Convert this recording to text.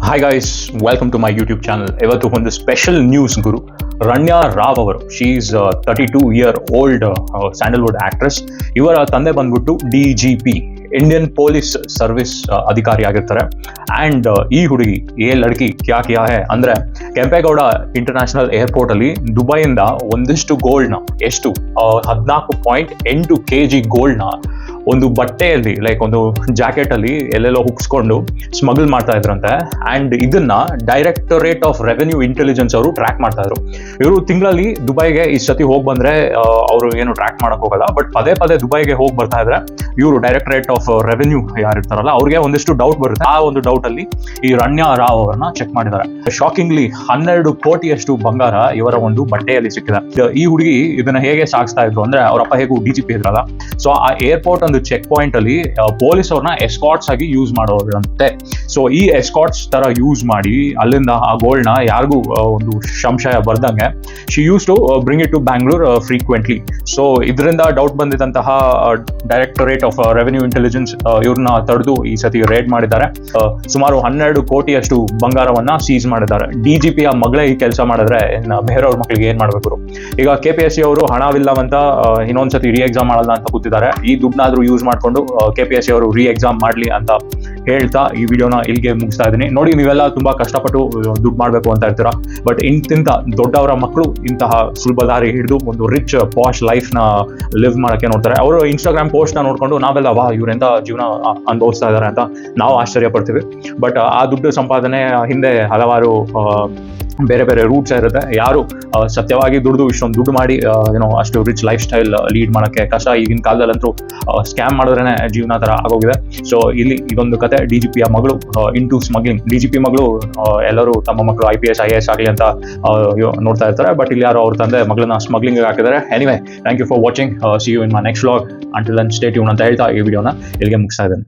Hi guys, welcome to my YouTube channel. ಇವತ್ತು ಒಂದು special news ಗುರು. ರಣ್ಯಾ ರಾವ್ ಅವರು, she is 32-year old Sandalwood actress. ಇವರ ತಂದೆ ಬಂದ್ಬಿಟ್ಟು DGP, ಇಂಡಿಯನ್ ಪೊಲೀಸ್ ಸರ್ವಿಸ್ ಅಧಿಕಾರಿ ಆಗಿರ್ತಾರೆ. ಆ್ಯಂಡ್ ಈ ಹುಡುಗಿ ಲಡ್ಕಿ ಕ್ಯಾ ಕ್ಯಾ ಹೇ ಅಂದರೆ, ಕೆಂಪೇಗೌಡ ಇಂಟರ್ನ್ಯಾಷನಲ್ ಏರ್ಪೋರ್ಟ್ ಅಲ್ಲಿ ದುಬೈಯಿಂದ ಒಂದಿಷ್ಟು ಗೋಲ್ಡ್ನ, ಎಷ್ಟು 14.8 kg ಗೋಲ್ಡ್ನ ಒಂದು ಬಟ್ಟೆಯಲ್ಲಿ, ಲೈಕ್ ಒಂದು ಜಾಕೆಟ್ ಅಲ್ಲಿ ಎಲ್ಲೆಲ್ಲೋ ಹುಕ್ಸ್ಕೊಂಡು ಸ್ಮಗಲ್ ಮಾಡ್ತಾ ಇದ್ರಂತೆ. ಆ್ಯಂಡ್ ಇದನ್ನ ಡೈರೆಕ್ಟರೇಟ್ ಆಫ್ ರೆವೆನ್ಯೂ ಇಂಟೆಲಿಜೆನ್ಸ್ ಅವರು ಟ್ರ್ಯಾಕ್ ಮಾಡ್ತಾ ಇದ್ರು. ಇವರು ತಿಂಗಳಲ್ಲಿ ದುಬೈಗೆ ಈ ಸತಿ ಹೋಗಿ ಬಂದ್ರೆ ಅವರು ಏನು ಟ್ರ್ಯಾಕ್ ಮಾಡಕ್ ಹೋಗಲ್ಲ, ಬಟ್ ಪದೇ ಪದೇ ದುಬೈಗೆ ಹೋಗಿ ಬರ್ತಾ ಇದ್ರೆ ಇವರು ಡೈರೆಕ್ಟರೇಟ್ ಆಫ್ ರೆವೆನ್ಯೂ ಯಾರಿರ್ತಾರಲ್ಲ ಅವ್ರಿಗೆ ಒಂದಿಷ್ಟು ಡೌಟ್ ಬರುತ್ತೆ. ಆ ಒಂದು ಡೌಟ್ ಅಲ್ಲಿ ಈ ರಣ್ಯಾ ರಾವ್ ಅವರನ್ನ ಚೆಕ್ ಮಾಡಿದ್ದಾರೆ. ಶಾಕಿಂಗ್ಲಿ 12 ಕೋಟಿಯಷ್ಟು ಬಂಗಾರ ಇವರ ಒಂದು ಬಟ್ಟೆಯಲ್ಲಿ ಸಿಕ್ಕಿದೆ. ಈ ಹುಡುಗಿ ಇದನ್ನ ಹೇಗೆ ಸಾಗಿಸ್ತಾ ಇದ್ರು ಅಂದ್ರೆ, ಅವರಪ್ಪ ಹೇಗೂ DGP ಇದ್ರಲ್ಲ, ಸೊ ಆ ಏರ್ಪೋರ್ಟ್ ಒಂದು ಚೆಕ್ ಪಾಯಿಂಟ್ ಅಲ್ಲಿ ಪೊಲೀಸ್ ಅವ್ರನ್ನ ಎಸ್ಕಾಟ್ಸ್ ಆಗಿ ಯೂಸ್ ಮಾಡೋದಂತೆ. ಸೊ ಈ ಎಸ್ಕಾಟ್ಸ್ ತರ ಯೂಸ್ ಮಾಡಿ ಅಲ್ಲಿಂದ ಆ ಗೋಲ್ಡ್ ನ ಯಾರಿಗೂ ಒಂದು ಸಂಶಯ ಬರ್ದಂಗೆ she uses to bring it to Bangalore frequently. So ಇದರಿಂದ ಡೌಟ್ ಬಂದಿದ್ದಂತಹ ಡೈರೆಕ್ಟರೇಟ್ ಆಫ್ ರೆವೆನ್ಯೂ ಇಂಟೆಲಿಜೆನ್ಸ್ ಇವ್ರನ್ನ ತಡೆದು ಈ ಸತಿ ರೇಡ್ ಮಾಡಿದ್ದಾರೆ. ಸುಮಾರು 12 ಕೋಟಿಯಷ್ಟು ಬಂಗಾರವನ್ನ ಸೀಸ್ ಮಾಡಿದ್ದಾರೆ. DGP ಯ ಮಗಳೇ ಈ ಕೆಲಸ ಮಾಡಿದ್ರೆ ಬೇರೆಯವ್ರ ಮಕ್ಕಳಿಗೆ ಏನ್ ಮಾಡ್ಬೇಕು? ಈಗ KPSC ಅವರು ಹಣವಿಲ್ಲವಂತ ಇನ್ನೊಂದ್ಸತಿ ರೀ ಎಕ್ಸಾಮ್ ಮಾಡಲ್ಲ ಅಂತ ಕೂತಿದ್ದಾರೆ. ಈ ದುಡ್ಡನ್ನಾದ್ರೂ ಯೂಸ್ ಮಾಡ್ಕೊಂಡು KPSC ಅವರು ರೀ ಎಕ್ಸಾಮ್ ಮಾಡ್ಲಿ ಅಂತ ಹೇಳ್ತಾ ಈ ವಿಡಿಯೋನ ಇಲ್ಲಿಗೆ ಮುಗಿಸ್ತಾ ಇದ್ದೀನಿ. ನೋಡಿ, ನೀವೆಲ್ಲ ತುಂಬಾ ಕಷ್ಟಪಟ್ಟು ದುಡ್ಡು ಮಾಡ್ಬೇಕು ಅಂತ ಇರ್ತೀರಾ, ಬಟ್ ಇಂತಿಂತ ದೊಡ್ಡವರ ಮಕ್ಕಳು ಇಂತಹ ಸುಲಭ ದಾರಿ ಹಿಡಿದು ಒಂದು ರಿಚ್ ಪಾಶ್ ಲೈಫ್ ನ ಲಿವ್ ಮಾಡಕ್ಕೆ ನೋಡ್ತಾರೆ. ಅವರು ಇನ್ಸ್ಟಾಗ್ರಾಮ್ ಪೋಸ್ಟ್ ನ ನೋಡ್ಕೊಂಡು ನಾವೆಲ್ಲ ವಾ ಇವ್ರೆಂತ ಜೀವನ ಅನುಭವಿಸ್ತಾ ಇದಾರೆ ಅಂತ ನಾವು ಆಶ್ಚರ್ಯ ಪಡ್ತೀವಿ. ಬಟ್ ಆ ದುಡ್ಡು ಸಂಪಾದನೆ ಹಿಂದೆ ಹಲವಾರು ಬೇರೆ ಬೇರೆ ರೂಟ್ಸ್ ಇರುತ್ತೆ. ಯಾರು ಸತ್ಯವಾಗಿ ಇಷ್ಟೊಂದು ದುಡ್ಡು ಮಾಡಿ ಏನೋ ಅಷ್ಟು ರಿಚ್ ಲೈಫ್ ಸ್ಟೈಲ್ ಲೀಡ್ ಮಾಡೋಕ್ಕೆ ಕಷ್ಟ. ಈಗಿನ ಕಾಲದಲ್ಲಂತೂ ಸ್ಕ್ಯಾಮ್ ಮಾಡಿದ್ರೇನೆ ಜೀವನ ಥರ ಆಗೋಗಿದೆ. ಸೊ ಇಲ್ಲಿ ಇದೊಂದು ಕತೆ. DGP ಯ ಮಗಳು ಇಂಟು ಸ್ಮಗ್ಲಿಂಗ್. DGP ಮಗಳು ಎಲ್ಲರೂ ತಮ್ಮ ಮಕ್ಕಳು IPS IAS ಆಗಲಿ ಅಂತ ನೋಡ್ತಾ ಇರ್ತಾರೆ, ಬಟ್ ಇಲ್ಲಿ ಯಾರು ಅವ್ರ ತಂದೆ ಮಗಳನ್ನ ಸ್ಮಗ್ಲಿಂಗ್ ಹಾಕಿದ್ದಾರೆ. Anyway, thank you for watching. See you in my next vlog. Until then stay tune ಅಂತ ಹೇಳ್ತಾ ಈ ವಿಡಿಯೋನ ಇಲ್ಲಿಗೆ ಮುಗಿಸ್ತಾ ಇದ್ದೇನೆ.